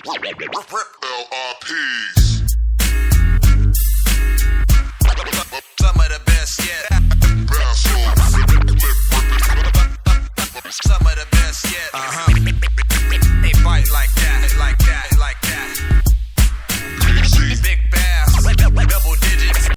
LRPs. Some of the best yet. Some of the best yet. They bite like that, like that, like that. Big bass, double digits.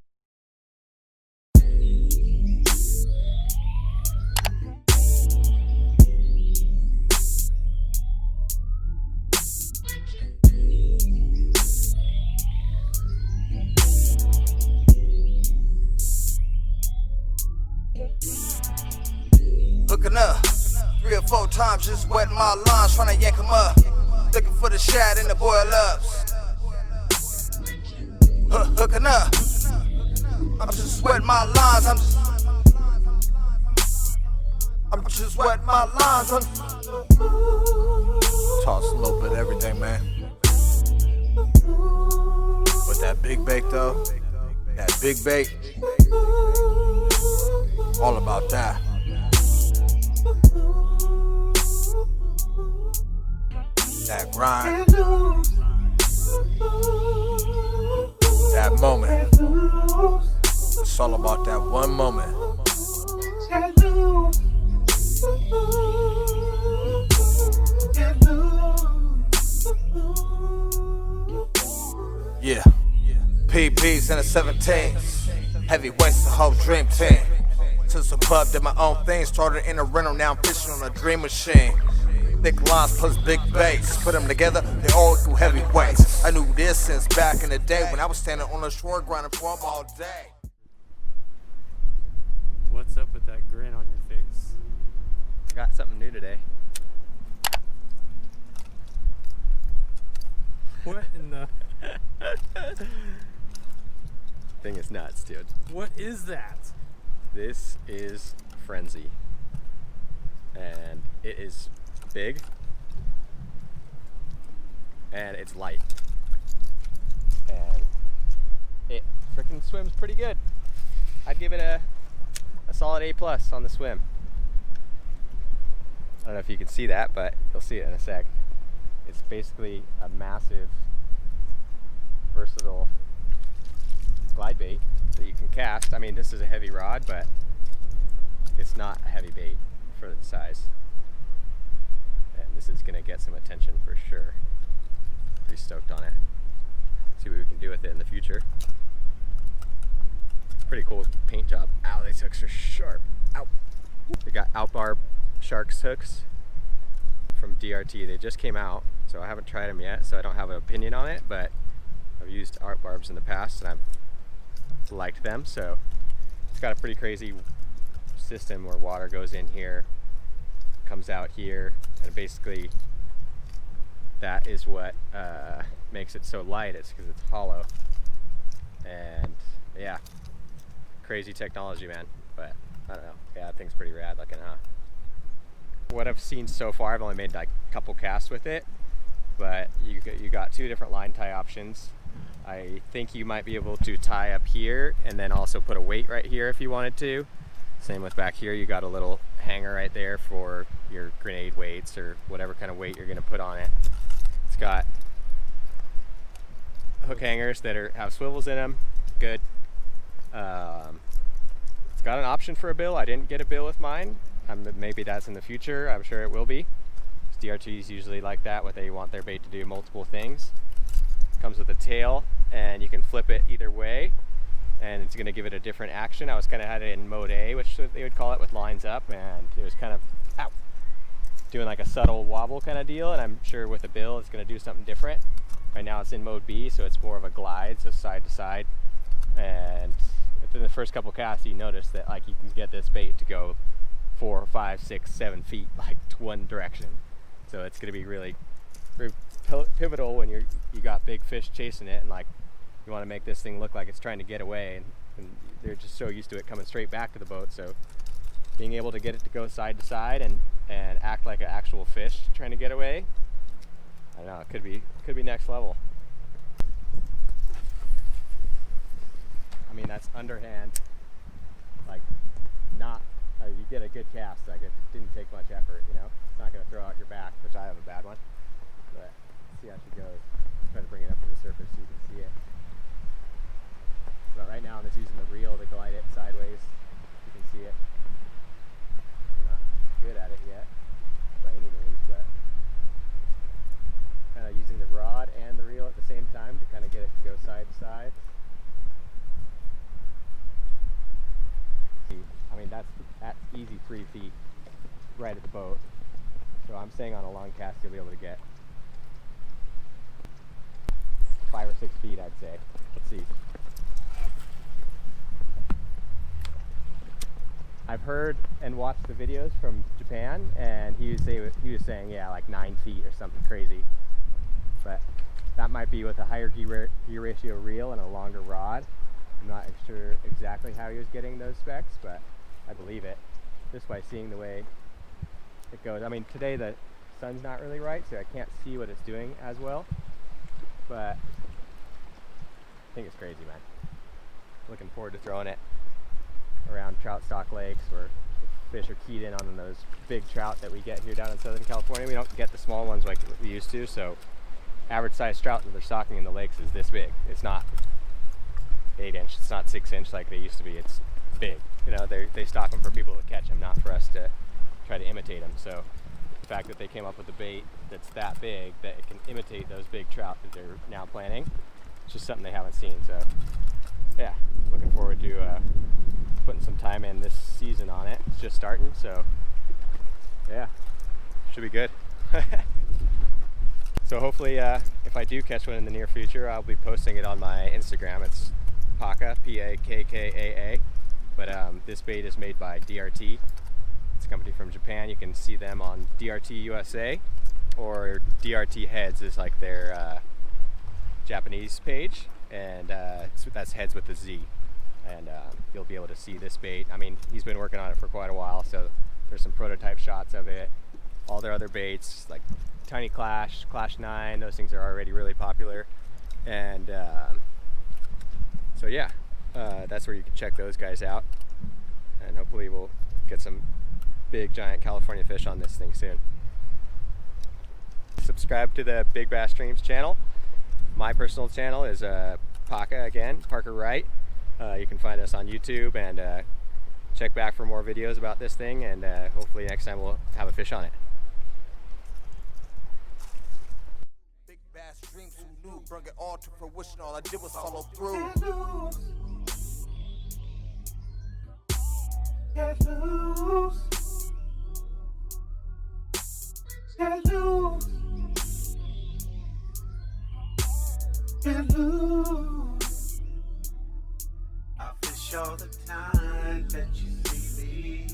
Hooking up 3 or 4 times, just wetting my lines, trying to yank them up. Looking for the shad and the boil ups. Hooking up, I'm just wetting my lines. I'm just wetting my lines. Toss a little bit of everything, man. With that big bait though, that big bait, all about that. That grind, that moment. It's all about that one moment. Yeah, PPs and the 17s, heavyweights, the whole dream team. Since the pub did my own thing, started in a rental, now I'm fishing on a dream machine. Thick lines plus big baits, put them together, they all do heavy weights. I knew this since back in the day when I was standing on the shore grinding for them all day. What's up with that grin on your face? Got something new today. What in the... Thing is nuts, dude. What is that? This is Frenzy. And it is big. And it's light. And it freaking swims pretty good. I'd give it a solid A+ on the swim. I don't know if you can see that, but you'll see it in a sec. It's basically a massive, versatile glide bait that you can cast. I mean, this is a heavy rod, but it's not a heavy bait for the size. And this is gonna get some attention for sure. Pretty stoked on it. See what we can do with it in the future. Pretty cool paint job. Ow, these hooks are sharp. Ow. They got Outbarb Sharks hooks from DRT. They just came out, so I haven't tried them yet, so I don't have an opinion on it, but I've used Outbarbs in the past and I've liked them. So it's got a pretty crazy system where water goes in here, comes out here, and basically that is what makes it so light. It's because it's hollow. And yeah, crazy technology, man. But I don't know, yeah, that thing's pretty rad looking, huh? What I've seen so far, I've only made like a couple casts with it, but you got 2 different line tie options. I think you might be able to tie up here and then also put a weight right here if you wanted to. Same with back here, you got a little hanger right there for your grenade weights or whatever kind of weight you're gonna put on it. It's got hook hangers that have swivels in them, good. It's got an option for a bill. I didn't get a bill with mine. Maybe that's in the future, I'm sure it will be. DRTs usually like that, what they want their bait to do multiple things. Comes with a tail and you can flip it either way and it's going to give it a different action. I was kind of had it in mode A, which they would call it, with lines up, and it was kind of doing like a subtle wobble kind of deal, and I'm sure with a bill it's going to do something different. Right now it's in mode B, so it's more of a glide, so side to side. And within the first couple casts you notice that like you can get this bait to go 4, 5, 6, 7 feet like to one direction. So it's going to be really pivotal when you got big fish chasing it, and like you want to make this thing look like it's trying to get away, and they're just so used to it coming straight back to the boat. So being able to get it to go side to side and act like an actual fish trying to get away, I don't know, it could be next level. I mean, that's underhand, like not, you get a good cast, like it didn't take much effort, you know. It's not going to throw out your back, which I have a bad one, but see how she goes. Try to bring it up to the surface so you can see it. But right now I'm just using the reel to glide it sideways. You can see it. I'm not good at it yet by any means, but kind of using the rod and the reel at the same time to kind of get it to go side to side. I mean, that's at easy 3 feet right at the boat. So I'm saying on a long cast you'll be able to get 5 or 6 feet, I'd say. Let's see. I've heard and watched the videos from Japan, and he was saying, yeah, like 9 feet or something crazy. But that might be with a higher gear ratio reel and a longer rod. I'm not sure exactly how he was getting those specs, but I believe it just by seeing the way it goes. I mean, today the sun's not really right, so I can't see what it's doing as well, but I think it's crazy, man. Looking forward to throwing it around trout stock lakes where the fish are keyed in on those big trout that we get here down in Southern California. We don't get the small ones like we used to, so average size trout that they're stocking in the lakes is this big. It's not 8-inch, it's not 6-inch like they used to be. It's big. You know, they stock them for people to catch them, not for us to try to imitate them. So the fact that they came up with a bait that's that big that it can imitate those big trout that they're now planning, it's just something they haven't seen. So yeah, looking forward to putting some time in this season on it. It's just starting, so yeah, should be good. So hopefully if I do catch one in the near future, I'll be posting it on my Instagram. It's Pakka, P-A-K-K-A-A. But this bait is made by DRT. It's a company from Japan. You can see them on DRT USA, or DRT Heads is like their Japanese page, and that's Heads with a Z. And you'll be able to see this bait. I mean, he's been working on it for quite a while, so there's some prototype shots of it. All their other baits, like Tiny Klash, Klash 9, those things are already really popular. And so yeah, that's where you can check those guys out. And hopefully we'll get some big giant California fish on this thing soon. Subscribe to the Big Bass Streams channel. My personal channel is Pakka again, Parker Wright. You can find us on YouTube, and check back for more videos about this thing, and hopefully next time we'll have a fish on it. Big bass dreams, who knew? Bring it all to fruition. All I did was follow through. Get loose. Get loose. Get loose. I fish all the time that you see me,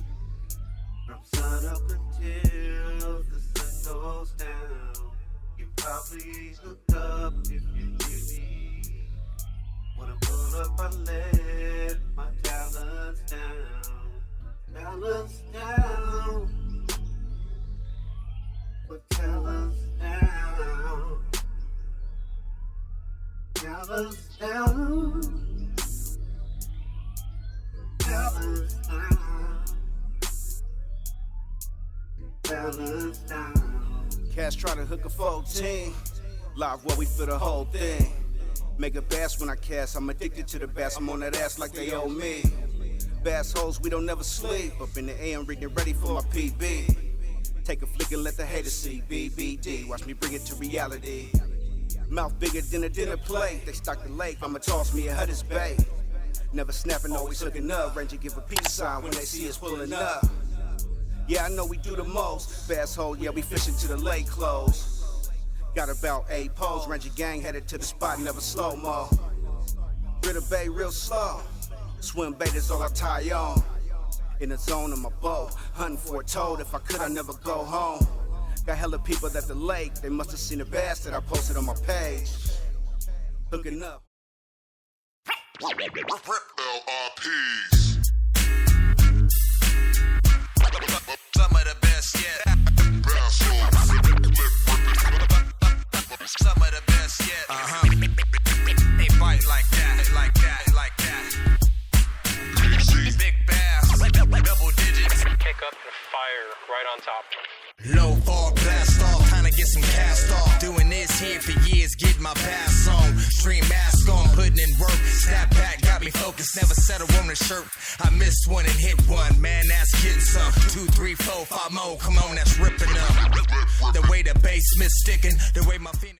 from sun up until the sun goes down. You probably hook up if you hear me. When I pull up, I let my talents down. Talents down. Put talents down. Talents down. Talents down. Talents down. Cats try to hook a 14. Live where we feel the whole thing. Make a bass when I cast. I'm addicted to the bass. I'm on that ass like they owe me. Bass holes, we don't never sleep. Up in the AM, getting ready for my PB. Take a flick and let the haters see. BBD, watch me bring it to reality. Mouth bigger than a dinner plate. They stock the lake, I'ma toss me a Hudder's Bay. Never snapping, always hooking up. Ranger give a peace sign when they see us pulling up. Yeah, I know we do the most. Bass hole, yeah, we fishing till the lake close. Got about 8 poles. Ranger gang headed to the spot, never slow-mo. Ritter Bay real slow. Swim bait is all I tie on. In the zone of my boat, hunting for a toad. If I could, I'd never go home. Got hella people at the lake. They must have seen the bass that I posted on my page. Hooking up. LRPs. Some of the best yet. Some of the best yet. They bite like that, like that, like that. Big bass, double digits. Kick up the fire right on top. Low fall blast off, trying to get some cast off. Doing this here my bass on. Stream mask on, putting in work. Snap back, got me focused, never settle on a shirt. I missed one and hit one, man, that's getting some. 2, 3, 4, 5 more, come on, that's ripping up. The way the bass miss sticking, the way my feet.